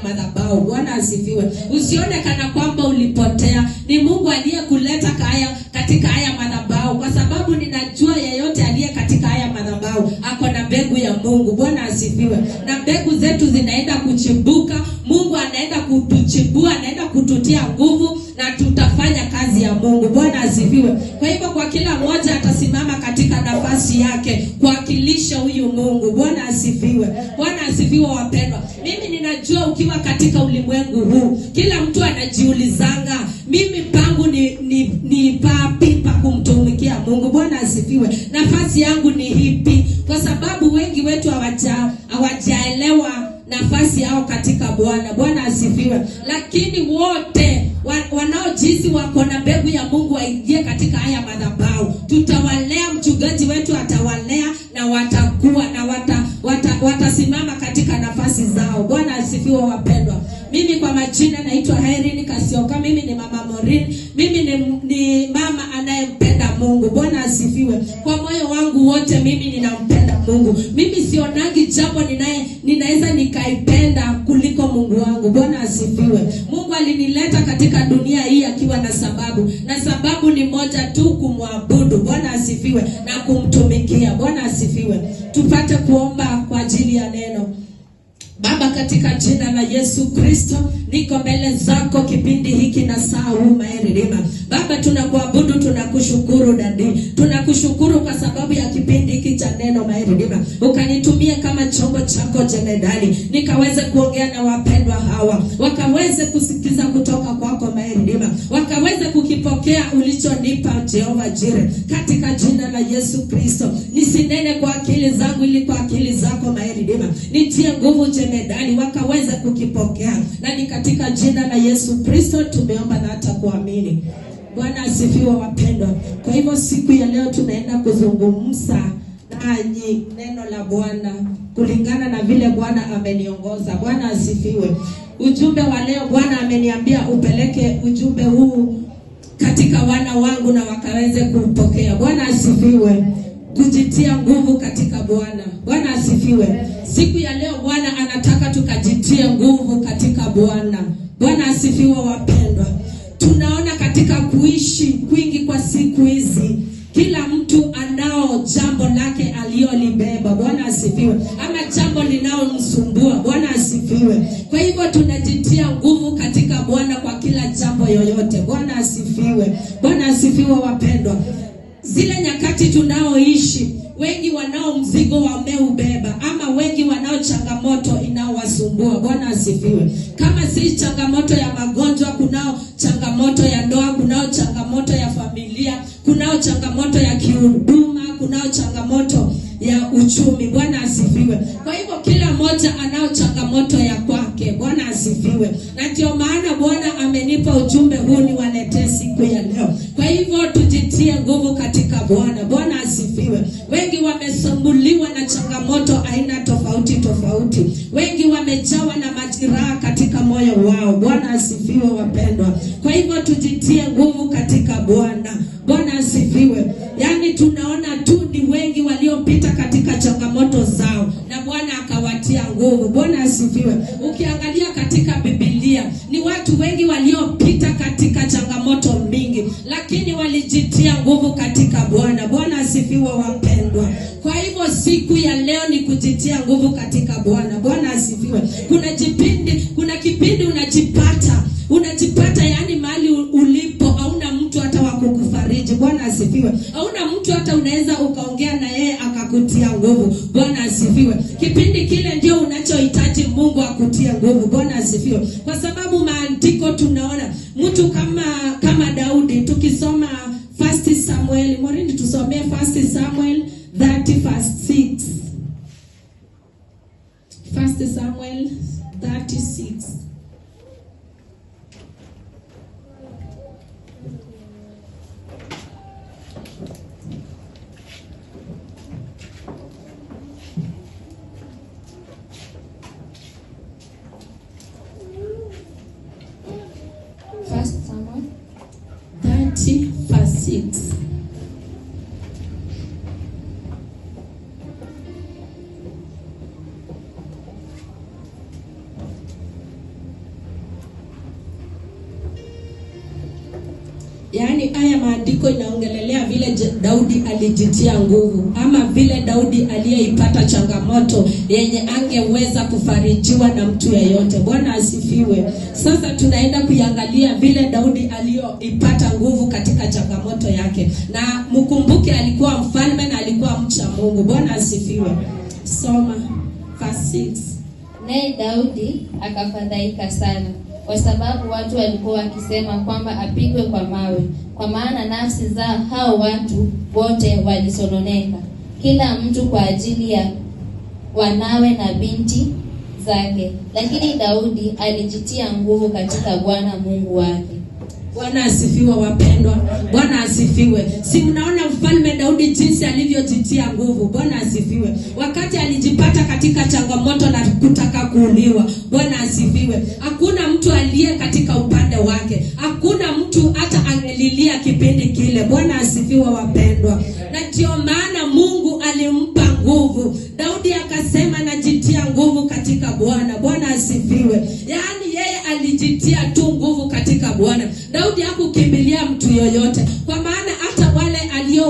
madhabahu. Bwana asifiwe. Usione kana kwamba ulipotea. Ni Mungu aliyekuleta katika haya madhabahu, kwa sababu ninajua yeyote aliye katika haya madhabahu ako na mbegu ya Mungu. Bwana asifiwe. Na mbegu zetu zinaenda kuchibuka. Mungu anaenda kutuchibua, anaenda kututia nguvu, na tutafanya kazi ya Mungu. Bwana asifiwe. Kwa hivyo kwa kila mmoja atasimama katika nafasi yake kuwakilisha huyu Mungu. Bwana asifiwe. Bwana asifiwe wapendwa. Mimi ninajua ukiwa katika ulimwengu huu, kila mtu anajiulizanga, mimi pangu ni papi pa kumtumikia Mungu. Bwana asifiwe. Nafasi yangu ni hipi? Kwa sababu wengi wetu hawajaelewa nafasi yao katika Bwana. Bwana asifiwe. Lakini wote wanaojisi wako na mbegu ya Mungu waingie katika haya madhabahu. Tutawalea, mchungaji wetu atawalea, na watakuwa na watasimama katika nafasi zao. Bwana asifiwe wapendwa. Mimi kwa majina naitwa Irene Kasioka. Mimi ni mama Maureen. Mimi ni mama anayempenda Mungu. Bwana asifiwe. Kwa moyo wangu wote mimi ninampenda Mungu. Mimi sionagi jambo ninaweza nikaipenda kuliko Mungu wangu. Bwana asifiwe. Mungu alinileta katika dunia hii akiwa na sababu. Na sababu ni moja tu, kumwabudu. Bwana asifiwe, na kumtumikia. Bwana asifiwe. Tupate kuomba kwa ajili ya neno. Baba, katika jina la Yesu Kristo, niko mbele zako kipindi hiki na saa huu maerema. Baba, tunakuabudu, tunakushukuru dadi. Tunakushukuru kwa sababu ya kipindi hiki cha neno maerema. Ukanitumie kama chombo chako jemedali, nikaweze kuongea na wapendwa hawa, wakaweze kusikiza kutoka kwako maerema, wakaweze kukipokea ulichonipa Jehova Jire, katika jina la Yesu Kristo. Nisinene kwa akili zangu, ili kwa akili zako maerema nitie nguvu medali, wakaweza kukipokea, na ni katika jina la Yesu Kristo tumeomba na hata kuamini. Bwana asifiwe wapendwa. Kwa hivyo siku ya leo tunaenda kuzungumza nanyi neno la Bwana kulingana na vile Bwana ameniongoza. Bwana asifiwe. Ujumbe wa leo, Bwana ameniambia upeleke ujumbe huu katika wana wangu na wakaweze kupokea. Bwana asifiwe. Kujitia nguvu katika Bwana. Bwana asifiwe. Siku ya leo Bwana anataka tukajitie nguvu katika Bwana. Bwana asifiwe wapendwa. Tunaona katika kuishi kwingi kwa siku hizi, kila mtu anao jambo lake aliyolibeba. Bwana asifiwe. Ama jambo linalomsumbua. Bwana asifiwe. Kwa hivyo tunajitia nguvu katika Bwana kwa kila jambo yoyote. Bwana asifiwe. Bwana asifiwe wapendwa. Zile nyakati tunaoishi, wengi wanao mzigo wameubeba, ama wengi wanao changamoto inaowasumbua. Bwana asifiwe. Kama si changamoto ya magonjwa, kunao changamoto ya ndoa, kunao changamoto ya familia, kunao changamoto ya kihuduma, kunao changamoto ya uchumi. Bwana asifiwe. Kwa hivyo kila mmoja anao changamoto ya kwake. Bwana asifiwe. Na ndio maana Bwana amenipa ujumbe huu niwaletee siku ya leo. Kwa hivyo tujitie nguvu katika Bwana. Bwana asifiwe. Wengi wamesumbuliwa na changamoto aina tofauti tofauti. Wengi wamejawa na majeraha katika moyo wao. Bwana asifiwe wapendwa. Kwa hivyo tujitie nguvu katika Bwana. Bwana asifiwe. Yaani tunaona tu ni wengi waliopita katika changamoto zao na Bwana akawatia nguvu. Bwana asifiwe. Ukiangalia katika Biblia, ni watu wengi waliopita katika changamoto mingi, lakini walijitia nguvu katika Bwana. Bwana asifiwe wapendwa. Kwa hivyo siku ya leo ni kujitia nguvu katika Bwana. Bwana asifiwe. Kuna kipindi unajipata yani mahali ulipo hauna mtu hata wa kukufariji. Bwana asifiwe. Hauna mtu hata unaweza ukaongea na yeye akakutia nguvu. Bwana asifiwe. Kipindi kile ndio unachohitaji Mungu akutie nguvu. Bwana asifiwe. Kwa sababu maandiko tunaona mtu kama Daudi, tukisoma 1 Samuel, Morini tusomee 1 Samuel 30:6. 1 Samuel 36. Samuel 30:6. Yaani haya maandiko inaongelelea vile Daudi alijitia nguvu, ama vile Daudi aliyeipata changamoto yenye angeweza kufarijiwa na mtu yeyote. Bwana asifiwe. Sasa tunaenda kuiangalia vile Daudi aliyoipata nguvu katika changamoto yake. Na mkumbuke alikuwa mfalme na alikuwa mcha Mungu. Bwana asifiwe. Soma verse 6. Naye Daudi akafadhaika sana, kwa sababu watu walikuwa wakisema kwamba apigwe kwa mawe, kwa maana nafsi za hao watu wote walisononeka, kila mtu kwa ajili ya wanawe na binti zake. Lakini Daudi alijitia nguvu katika Bwana Mungu wake. Bwana asifiwe wapendwa. Bwana asifiwe. Si mnaona mfalme Daudi jinsi alivyojitia nguvu? Bwana asifiwe. Wakati alijipata katika changamoto na kutaka kuuliwa. Bwana asifiwe. Hakuna mtu aliye katika upande wake. Hakuna mtu hata angelilia kipindi kile. Bwana asifiwe wapendwa. Na ndio maana Mungu alimpa nguvu. Daudi akasema najitia nguvu katika Bwana. Bwana asifiwe. Yaani yeye alijitia tu nguvu katika Bwana. Daudi hakukimbilia mtu yoyote, kwa maana hata wale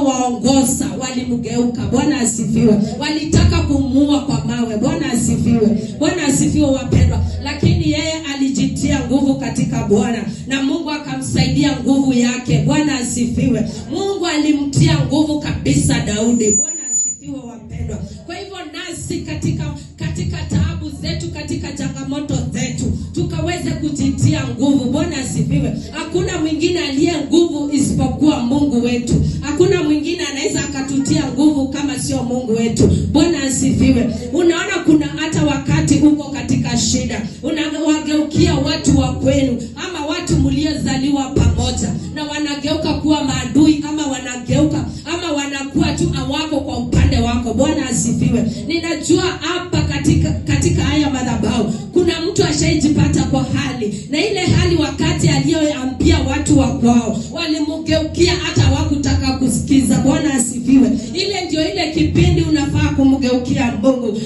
aliowaongoza walimgeuka. Bwana asifiwe. Walitaka kumuua kwa mawe. Bwana asifiwe. Bwana asifiwe wapendwa. Lakini yeye alijitia nguvu katika Bwana na Mungu akamsaidia nguvu yake. Bwana asifiwe. Mungu alimtia nguvu kabisa Daudi. Bwana asifiwe wapendwa. Kwa hivyo nasi katika taabu zetu, katika changamoto zetu, tukaweze kujitia nguvu. Bwana asifiwe. Hakuna mwingine aliye nguvu isipokuwa Mungu wetu. Hakuna mwingine anaweza akatutia nguvu kama sio Mungu wetu. Bwana asifiwe. Unaona kuna hata wakati uko katika shida, unawageukia watu wa kwenu ama watu mliozaliwa pamoja, na wanageuka kuwa maadui, ama wanakuwa tu hawako kwa upande wako. Bwana asifiwe. Ninajua hapa katika haya madhabahu kuna mtu ashaijipata kwa hali, na ile hali wakati aliyoambia watu wa kwao walimgeukia, hata hawakutaka kusikiza. Bwana asifiwe. Ile ndio ile kipindi unafaa kumgeukia Mungu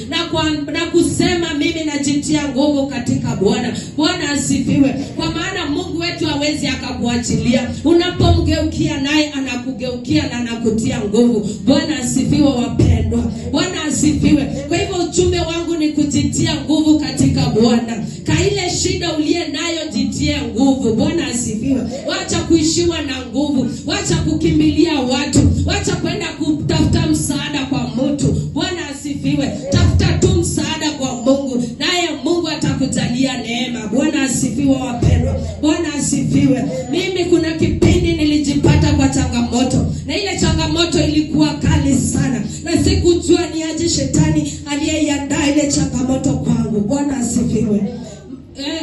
na kusema mimi najitia nguvu katika Bwana. Bwana asifiwe. Kwa maana Mungu wetu hawezi akakuachilia. Unapomgeukia naye anakugeukia na anakutia nguvu. Bwana asifiwe wapendwa. Bwana asifiwe. Kwa hivyo ujumbe wangu ni kujitia nguvu katika Bwana. Ile shida uliye nayo jitie nguvu. Bwana asifiwe. Wacha kuishiwa na nguvu. Wacha kukimbilia watu. Wacha kwenda kutafuta msaada kwa mtu. Bwana asifiwe. Tafuta tu msaada kwa Mungu, naye Mungu atakujalia neema. Bwana asifiwe wapendwa. Bwana asifiwe. Mimi kuna kipindi nilijipata kwa changamoto, na ile changamoto ilikuwa kali sana, na sikujua ni aje shetani aliyeiandaa ile changamoto kwangu. Bwana asifiwe.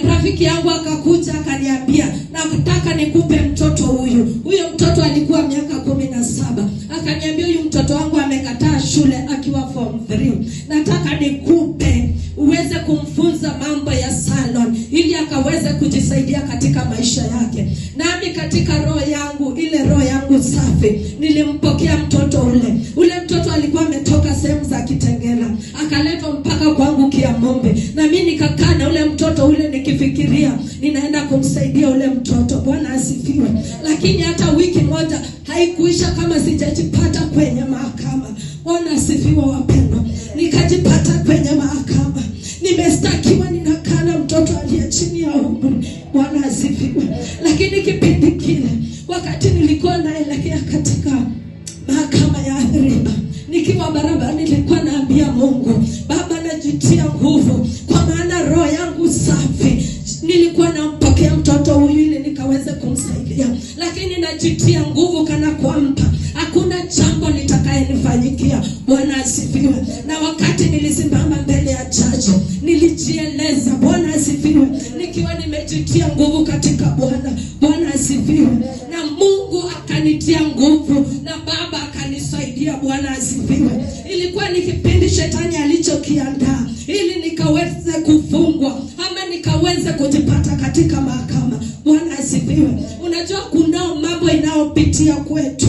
Rafiki yangu akakuja akaniambia, nataka nikupe mtoto huyu. Huyo mtoto alikuwa miaka 17. Akaniambia huyu mtoto wangu amekataa shule akiwa form 3. Nataka nikupe uweze kumfunza mambo ya salon ili akaweze kujisaidia katika maisha yake. Nami katika roho yangu, ile roho yangu safi, nilimpokea mtoto ule. Ule mtoto alikuwa ametoka sehemu za Kitengela, akaletwa mpaka kwangu Kiamombe, na mimi nikakaa na ule mtoto ule nikifikiria ninaenda kumsaidia ule mtoto. Bwana asifiwe. Lakini hata wiki moja haikuisha kama sijajipata kwenye mahakama. Bwana asifiwe wapendwa. Nikajipata kwenye mahakama, nimestakiwa, ninakaa na mtoto aliye chini ya umri. Bwana asifiwe. Lakini kipindi kile, wakati nilikuwa naelekea katika mahakama ya riba, nikiwa barabara nilikuwa naambia Mungu, Baba najitia nguvu, kwa maana roho yangu safi. Nilikuwa nampokea mtoto huyu ili nikaweze kumsaidia, lakini najitia nguvu kana kwamba hakuna jambo litakayenifanyikia. Bwana asifiwe. Na wakati nilisimama mbele ya jaji, nilijieleza. Bwana asifiwe. Nikiwa nimejitia nguvu katika Bwana. Bwana asifiwe. Na Mungu akanitia nguvu, na Baba akanisaidia. Bwana asifiwe. Ilikuwa ni kipindi shetani alichokiandaa ili nikaweze kufungwa ama nikaweze kujipata katika mahakama. Bwana asifiwe. Unajua kuna mambo inayopitia kwetu,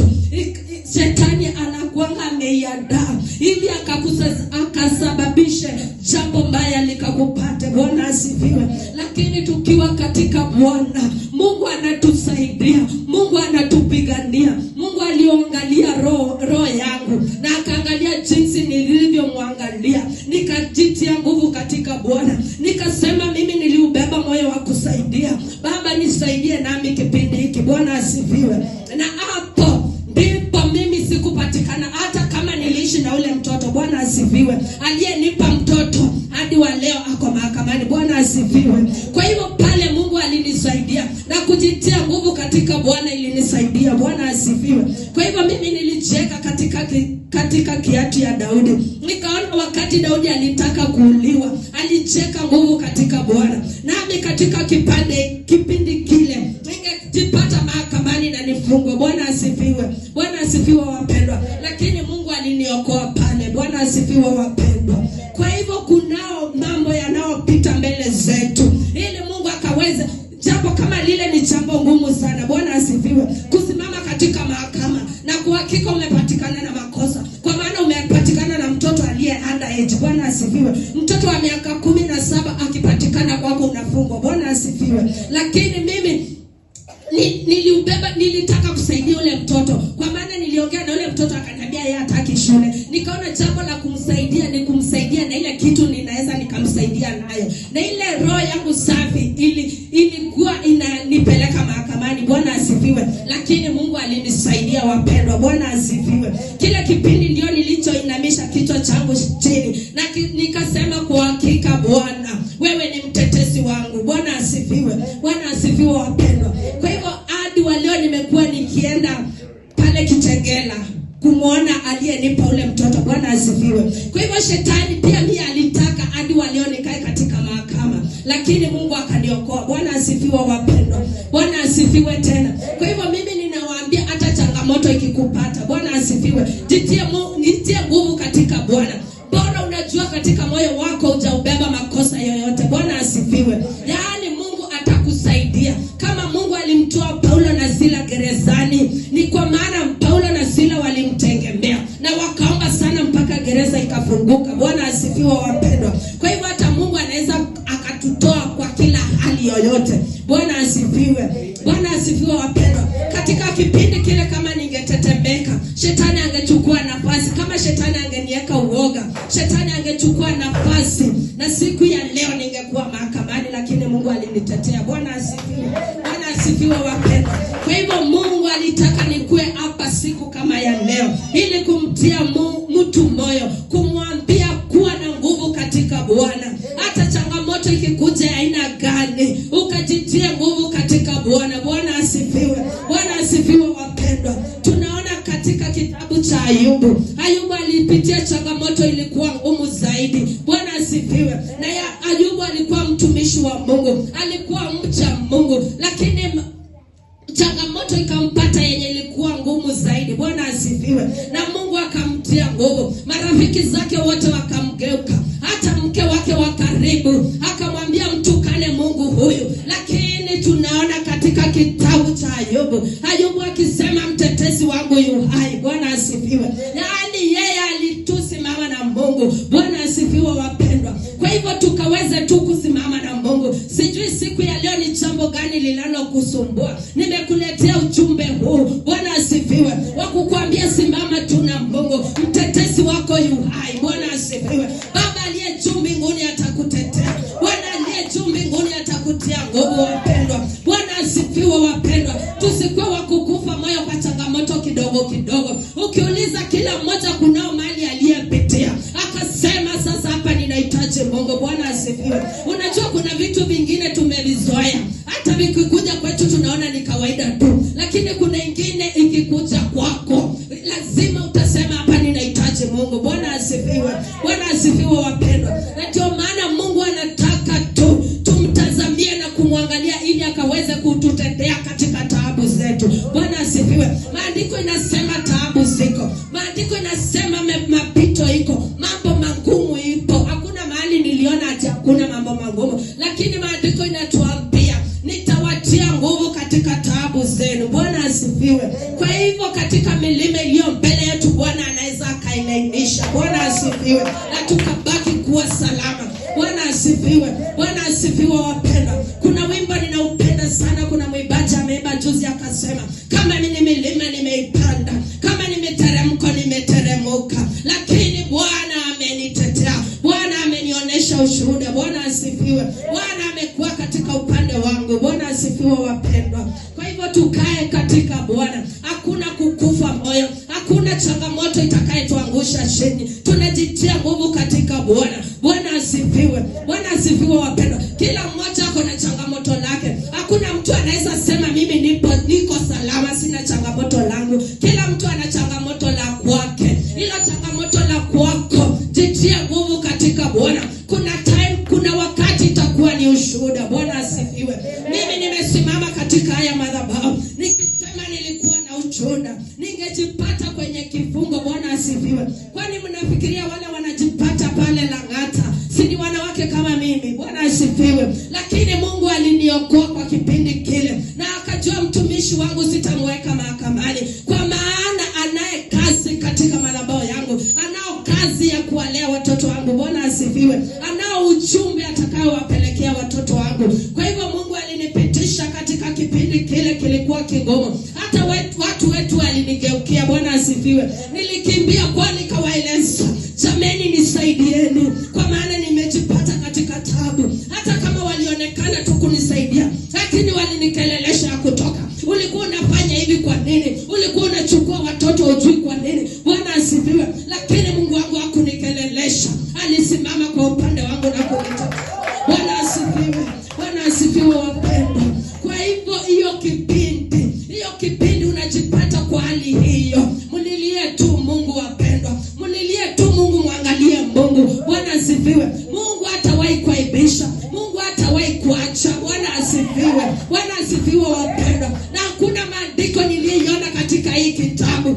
shetani anakuanga ameiandaa ili akasababishe jambo mbaya likakupate. Bwana asifiwe. Lakini tukiwa katika Bwana, Mungu ana anatusaidia, Mungu anatupigania. Mungu alioangalia roho yangu na akaangalia jinsi nilivyomwangalia, nikajitia nguvu katika Bwana. Nikasema mimi niliubeba moyo wa kusaidia. Baba, nisaidie nami kipindi hiki. Bwana asifiwe. Na hapo ndipo mimi sikupatikana, hata kama niliishi na ule mtoto. Bwana asifiwe. Aliyenipa mtoto hadi wa leo ako mahakamani. Bwana asifiwe. Kwa hivyo pale Mungu alinisaidia, na kujitia nguvu katika Bwana ilinisaidia. Bwana asifiwe. Kwa hivyo mimi nilijiweka katika kiatu ya Daudi. Nikaona wakati Daudi alitaka kuuliwa, alijiweka nguvu katika Bwana. Nami katika kipindi kile ningejipata mahakamani na nifungwe. Bwana asifiwe. Bwana asifiwe wapendwa. Lakini Mungu aliniokoa pale. Bwana asifiwe wapendwa. Kwa hivyo kunao mambo yanayopita mbele zetu ili Mungu akaweze, jambo kama lile ni jambo ngumu sana. Bwana asifiwe. Kusimama katika mahakama na kuhakika umepatikana na makosa, kwa maana umepatikana na mtoto aliye underage. Bwana asifiwe. Mtoto wa miaka 17 akipatikana kwako unafungwa. Bwana asifiwe. Lakini mimi nilitaka kusaidia ule mtoto, kwa maana niliongea na ule mtoto akaniambia yeye hataki shule. Nikaona jambo la kumsaidia ni kumsaidia na ile kitu ninaweza nikamsaidia nayo, na ile roho yangu safi ilikuwa inanipeleka mahakamani. Bwana asifiwe. Lakini Mungu alinisaidia wapendwa. Bwana asifiwe. Kile kipindi ndio nilichoinamisha kichwa changu chini na nikasema kwa hakika Bwana wewe ni mtetezi wangu. Bwana asifiwe. Bwana asifiwe wapendwa. Kwa hivyo hadi wa leo nimekuwa nikienda pale Kitengela kumuona aliyenipa ule mtoto. Bwana asifiwe. Kwa hivyo shetani pia mimi alitaka hadi wa leo nikae katika mahakama, lakini Mungu akaniokoa. Bwana asifiwe wapendwa. Bwana asifiwe tena. Kwa hivyo mimi ninawaambia hata changamoto ikikupata, Bwana asifiwe, jitie nguvu katika Bwana. Bora unajua katika moyo wako hujaubeba makosa yoyote. Bwana asifiwe. Yaani Mungu atakusaidia. Kama Mungu alimtoa Paulo na Sila gerezani, ni kwa maana Paulo na Sila walimtegemea na wakaomba sana mpaka gereza ikafunguka. Bwana asifiwe wapendwa. Kwa hivyo hata Mungu anaweza akatutoa kwa kila hali yoyote. Bwana asifiwe. Bwana asifiwe wapendwa. Katika kipindi kile kama ningetetemeka, shetani angechukua nafasi. Kama shetani angeniweka uoga, shetani angechukua nafasi, na siku ya leo ningekuwa mahakamani, lakini Mungu alinitetea. Bwana asifiwe. Bwana asifiwe wapendwa. Kwa hivyo Mungu alitaka nikue hapa siku kama ya leo ili kumtia mtu moyo, kumwambia kuwa na nguvu katika Bwana. Hata changamoto ikikuja aina gani, ukajitie nguvu katika Bwana. Bwana asifiwe. Bwana asifiwe wapendwa. Tunaona katika kitabu cha Ayubu. Ayubu alipitia changamoto ilikuwa ngumu zaidi. Bwana asifiwe. Na Ayubu alikuwa mtumishi wa Mungu, alikuwa mcha Mungu, lakini changamoto ikampata yenye ilikuwa ngumu zaidi. Bwana asifiwe. Na Mungu akamtia nguvu. Marafiki zake wote wakamgeuka, hata mke wake wa karibu akamwambia mtukane Mungu huyu. Lakini tunaona katika kitabu cha Ayubu, Ayubu akisema mtetezi wangu yu hai. Bwana asifiwe. Yaani yeye alitusimama na Mungu. Bwana asifiwe wapendwa. Kwa hivyo tukaweza tu kusimama na Mungu. Sijui siku ya leo ni jambo gani linalokusumbua. Nimekuletea ujumbe huu. Bwana asifiwe. Wakukuambia simama tu na Mungu. Mtetezi wako yu hai. Bwana asifiwe. Baba aliye juu mbinguni atakutetea. Bwana aliye juu mbinguni atakutia nguvu wapendwa. Bwana asifiwe wapendwa. Tusikuwe wakukufa moyo kwa changamoto kidogo kidogo. Ukiuliza kila mmoja kunao mali aliyepitia, akasema sasa hapa ninahitaji Mungu. Bwana asifiwe. Unajua kuna vitu vingine tumevizoea, hata vikikuja kwetu tunaona ni kawaida tu, lakini kuna ingine ikikuja kwako lazima utasema hapa ninahitaji Mungu. Bwana asifiwe. Bwana asifiwe wapendwa. Na ndio maana Mungu anataka tumtazamie na kumwangalia ili akaweze kututetea katika taabu zetu. Bwana asifiwe. Maandiko inasema taabu ziko. Maandiko inasema mapito iko. Mambo magumu ipo. Hakuna mahali niliona ati hakuna mambo magumu. Lakini maandiko inatuambia nitawatia nguvu katika taabu zenu. Bwana asifiwe. Kwa hivyo katika milima iliyo mbele yetu Bwana anaweza akailainisha. Bwana asifiwe. Na tukabaki kuwa salama. Bwana asifiwe. Bwana asifiwe wapendwa. Kuna wimbo ninaupenda sana, kuna mwimbaji ameimba asifiwe wapendwa. Kwa hivyo tukae katika Bwana. Hakuna kukufa moyo, hakuna changamoto itakayetuangusha chini. Tunajitia nguvu katika Bwana. Bwana asifiwe. Bwana asifiwe wapendwa. Kila mmoja ako na changamoto lake. Hakuna mtu anaweza sema mimi niko salama, sina changamoto langu. Kila mtu ana changamoto la kwake. Ila changamoto la kwako, jitia nguvu katika Bwana. Kuna wakati itakuwa ni ushuhuda. Bwana asifiwe. Mimi nimesimama katika haya madhabahu nikisema nilikuwa na ushuhuda, ningejipata kwenye kifungo. Bwana asifiwe. Kwani mnafikiria wale wanajipata pale Lang'ata si ni wanawake kama mimi? Bwana asifiwe. Lakini Mungu aliniokoa kwa kipindi kile, na akajua mtumishi wangu sitamweka mahakamani, kwa maana anaye kazi katika madhabahu yangu, anao kazi ya kuwalea watoto wangu. Bwana asifiwe. Anao ujumbe atakayowapelekea watoto wangu. Kwa hivyo Mungu alinipitisha katika kipindi kile kilikuwa kigomo. Hata watu wetu walinigeukia. Bwana asifiwe. Nilikimbia kwa nikawaeleza, jameni nisaidieni, kwa maana nimejipata katika taabu. Hata kama walionekana tu kunisaidia, lakini walinikelelesha kutoka. Ulikuwa unafanya hivi kwa nini? Ulikuwa unachukua watoto ujui kwa nini? Bwana asifiwe. Lakini Mungu wangu hakunikelelesha. Alisimama kwa upande wangu na kunitoa. Bwana asifiwe. Bwana asifiwe wapendwa. Kwa hivyo hiyo kipindi unajipata kwa hali hiyo, mnilie tu Mungu wapendwa. Mnilie tu Mungu, mwangalie Mungu. Bwana asifiwe. Mungu hatawahi kuaibisha. Mungu hatawahi kuacha. Bwana asifiwe. Bwana asifiwe wapendwa. Na hakuna maandiko niliyoiona katika hii kitabu.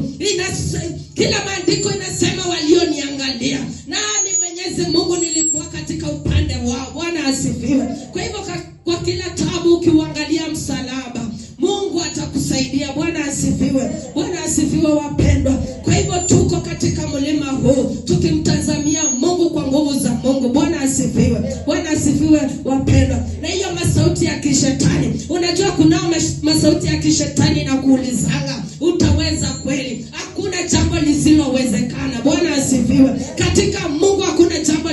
Kila maandiko inasema walioniangalia, nami Mwenyezi Mungu nilikuwa katika upande wao. Bwana asifiwe. Kwa hivyo kwa kila taabu ukiangalia msalaba, Mungu atakusaidia. Bwana asifiwe. Bwana asifiwe wapendwa. Kwa hivyo tuko katika mlima huu tukimtazamia Mungu kwa nguvu za Mungu. Bwana asifiwe. Bwana asifiwe wapendwa. Na hiyo masauti ya kishetani, unajua kuna masauti ya kishetani na kuulizanga, utaweza kweli? Hakuna jambo lisilowezekana. Bwana asifiwe. Katika Mungu hakuna jambo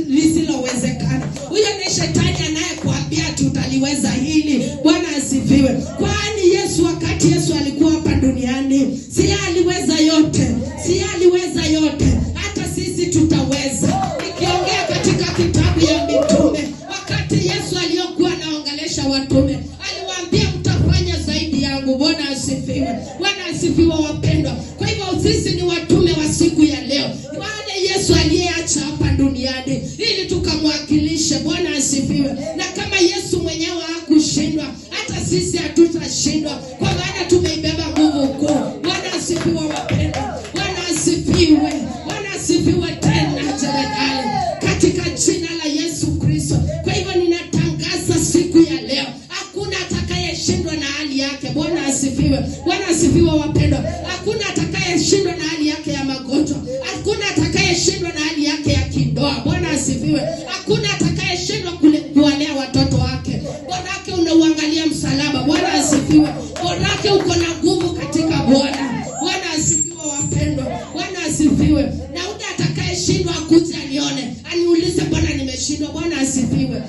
lisilowezekana. Huyo ni shetani anayekuambia tutaliweza hili. Bwana asifiwe. Kwani wakati Yesu alikuwa hapa duniani, si aliweza yote? Si aliweza yote? Hata sisi tutaweza. Nikiongea katika kitabu ya Mitume, wakati Yesu aliyokuwa anaongelesha watume, aliwaambia mtafanya zaidi yangu. Bwana asifiwe. Bwana asifiwe wapendwa. Kwa hivyo sisi ni watume wa siku ya leo, wale Yesu aliyeacha hapa duniani ili tukamwakilishe. Bwana asifiwe. Na kama Yesu mwenyewe hakushindwa, hata sisi hatutashindwa, kwa maana tumeibeba nguvu kuu. Bwana asifiwe wapendwa. Bwana asifiwe. Bwana asifiwe tena jadali katika jina la Yesu Kristo. Kwa hivyo ninatangaza siku ya leo, hakuna atakayeshindwa na hali yake. Bwana asifiwe. Bwana asifiwe wapendwa. Hakuna atakayeshindwa na hali yake ya magonjwa. Hakuna atakayeshindwa na hali yake ya kindoa. Bwana asifiwe. Hakuna atakayeshindwa kuwalea watoto wake. Bwanake unauangalia msalaba. Bwana asifiwe. Bwanake uko na nguvu katika Bwana. Bwana asifiwe wapendwa. Bwana asifiwe. Na yule atakayeshindwa akuje anione, aniulize, Bwana nimeshindwa. Bwana asifiwe.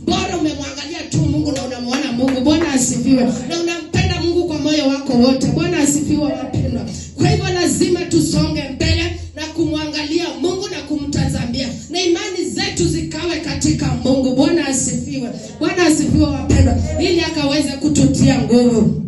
Bora umemwangalia tu Mungu na unamwona Mungu. Bwana asifiwe. Na unampenda Mungu kwa moyo wako wote. Bwana asifiwe wapendwa. Kwa hivyo lazima tusonge mbele na kumwangalia Mungu na kumtazamia, na imani zetu zikawe katika Mungu. Bwana asifiwe. Bwana asifiwe wapendwa, ili akaweze kututia nguvu.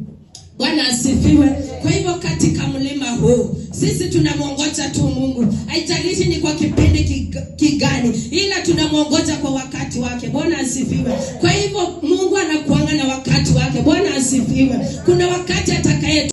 Bwana asifiwe. Kwa hivyo katika mlima huu sisi tunamwongoja tu Mungu. Haijalishi ni kwa kipindi kigani, ila tunamwongoja kwa wakati wake. Bwana asifiwe. Kwa hivyo Mungu anakuanga na wakati wake. Bwana asifiwe. Kuna wakati